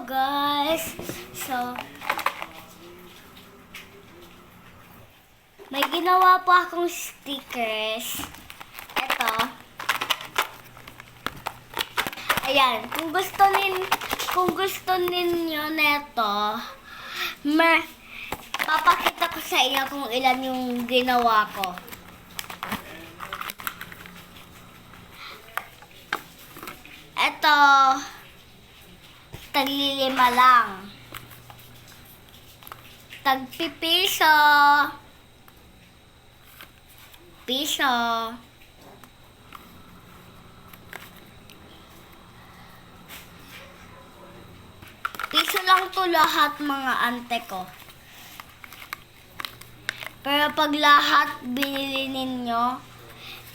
Hello guys! So, may ginawa po akong stickers. Ito. Ayan, kung gusto ninyo neto, papakita ko sa inyo kung ilan yung ginawa ko. Ito, taglilima lang. Tagpipiso. Piso. Piso lang to lahat mga ante ko. Pero pag lahat binili ninyo,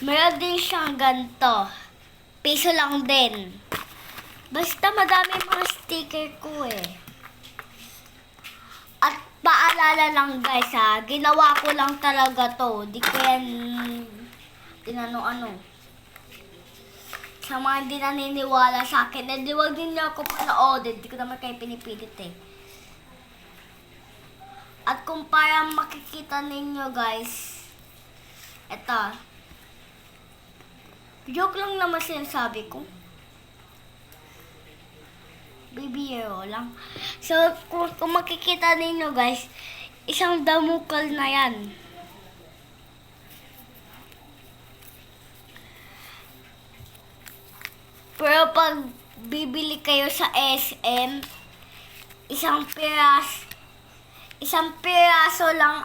meron din siyang ganito. Piso lang din. Basta madami mga sticker ko eh. At paalala lang guys ha, ginawa ko lang talaga to. Di ko yan tinano-ano. Sa mga hindi naniniwala sa akin, eh di wag din niyo ako panoodin. Di ko naman kayo pinipilit eh. At kung para makikita ninyo guys, eto. Joke lang naman sinasabi ko. Bibiro lang. So, kung makikita ninyo guys, isang damukal na yan. Pero pag bibili kayo sa SM, isang piraso lang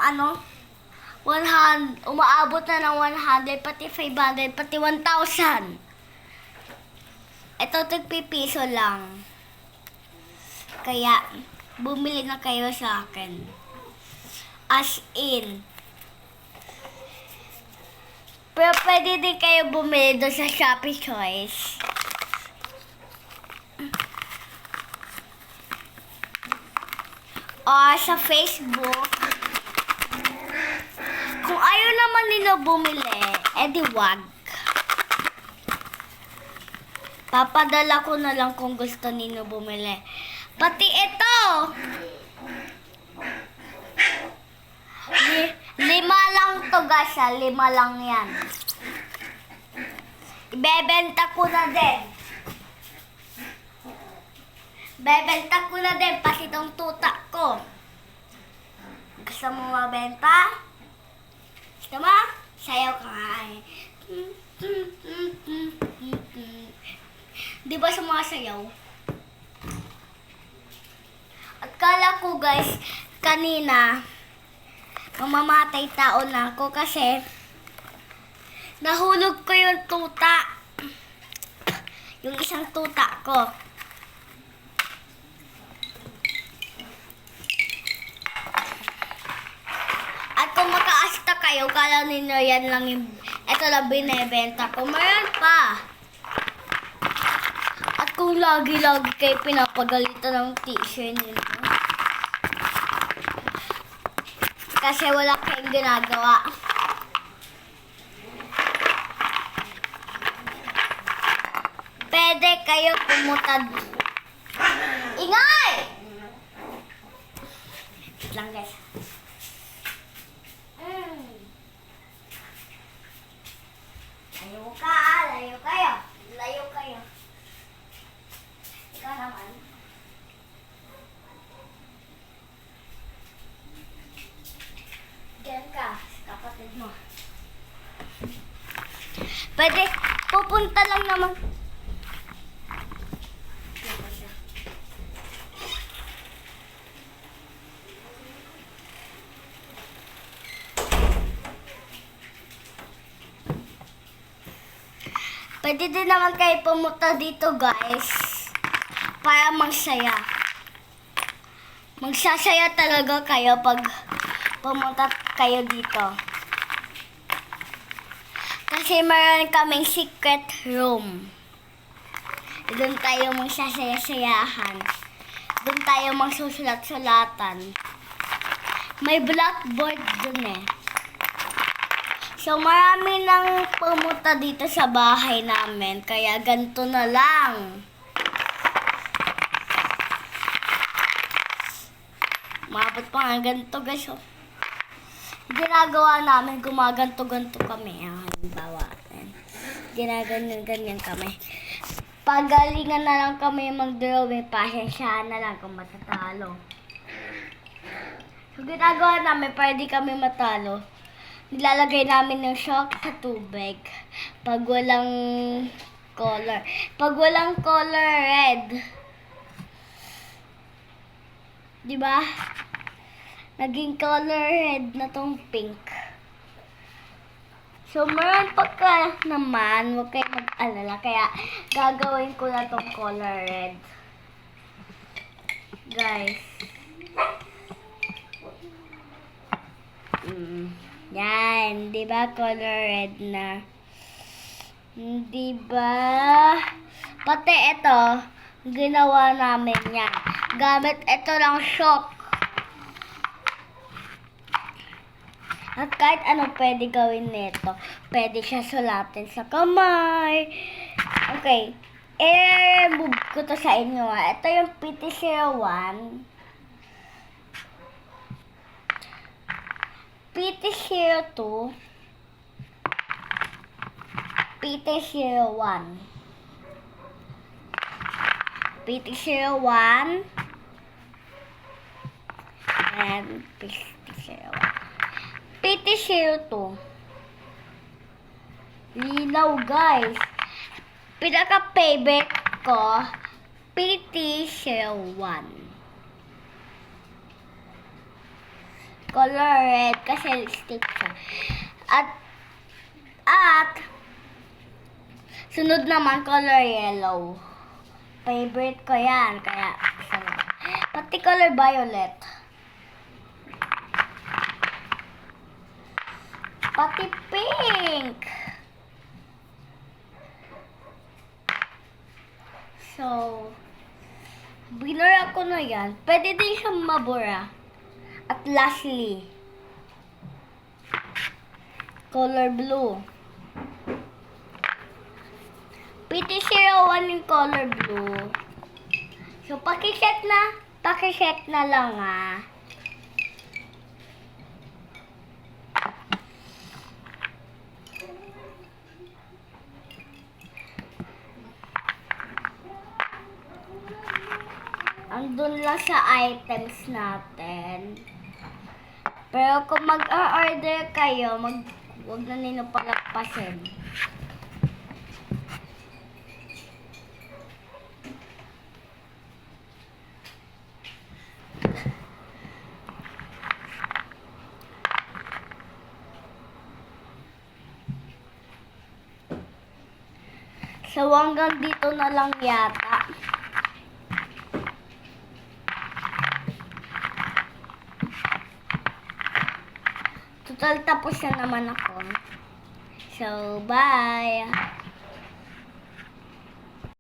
umaabot na ng 100, pati 500, pati 1,000. Ito tagpipiso lang. Kaya, bumili na kayo sa akin. As in. Pero pwede din kayo bumili doon sa Shopee Choice. O sa Facebook. Kung ayaw naman nila bumili, edi wag. Papadala ko na lang kung gusto ninyo bumili. Pati ito. 5 lang to guys, 5 lang yan. Ibebenta ko na din. Bebenta ko na din pati itong tuta ko. Gusto mo mabenta? Gusto mo? Sayaw ka nga eh. Di ba sa mga sayaw? At kala ko guys, kanina, mamamatay tao na ako kasi nahulog ko yung tuta. Yung isang tuta ko. At kung makaasta kayo, kala ninyo yan lang yung, eto lang binibenta ko. Mayroon pa. At kung lagi-lagi kayo pinapagalitan ng t-shirt ninyo, kasi wala kayong ginagawa. Pwede kayo pumunta. Ingay! Wait lang guys. Layo ka, layo kayo. Layo kayo. Ikaw naman. Diyan ka, kapatid mo. Pwede, pupunta lang naman. Diyan ba siya? Pwede din naman kayo pumunta dito guys. Para magsaya. Magsasaya talaga kayo pag pumunta kayo dito. Kasi meron kaming secret room. Doon tayo magsasaya-sayahan. Doon tayo magsusulat-sulatan. May blackboard doon eh. So marami nang pumunta dito sa bahay namin. Kaya ganito na lang. Maabot pa nga ganito guys. Oh. Ginagawa namin, gumaganto-ganto kami. Halimbawa, ginaganyan-ganyan kami. Pagalingan na lang kami mag-drawing, pasensyahan na lang kung matatalo. So, ginagawa namin, para di kami matalo, nilalagay namin ng shock sa tubig. Pag walang color. Pag walang color, red. Diba? Naging color red na tong pink. So, meron pa ka naman, huwag kayo mag-alala. Kaya, gagawin ko na tong color red. Guys. Yan. Diba color red na? Diba? Pati ito, ginawa namin yan. Gamit ito lang shock. At kahit ano pwede gawin nito. Pwede siya sulatin sa kamay. Okay. I-remove ko to sa inyo. Ito yung PT01. PT02. PT01. PT01. And PT01. PT02. Linaw, guys. Pinaka-favorite ko, PT01. Color red kasi lipstick siya. At sunod naman color yellow. Favorite ko yan. Kaya, pati color violet. Pati pink. So, binura ko na yan. Pwede din siyang mabura. At lastly, color blue. PT01 yung color blue. So, pakiset na lang Andun lang sa items natin. Pero kung mag-order kayo, huwag na nino palagpasin. So, hanggang dito na lang yata. Total tapos na naman ako. So, bye!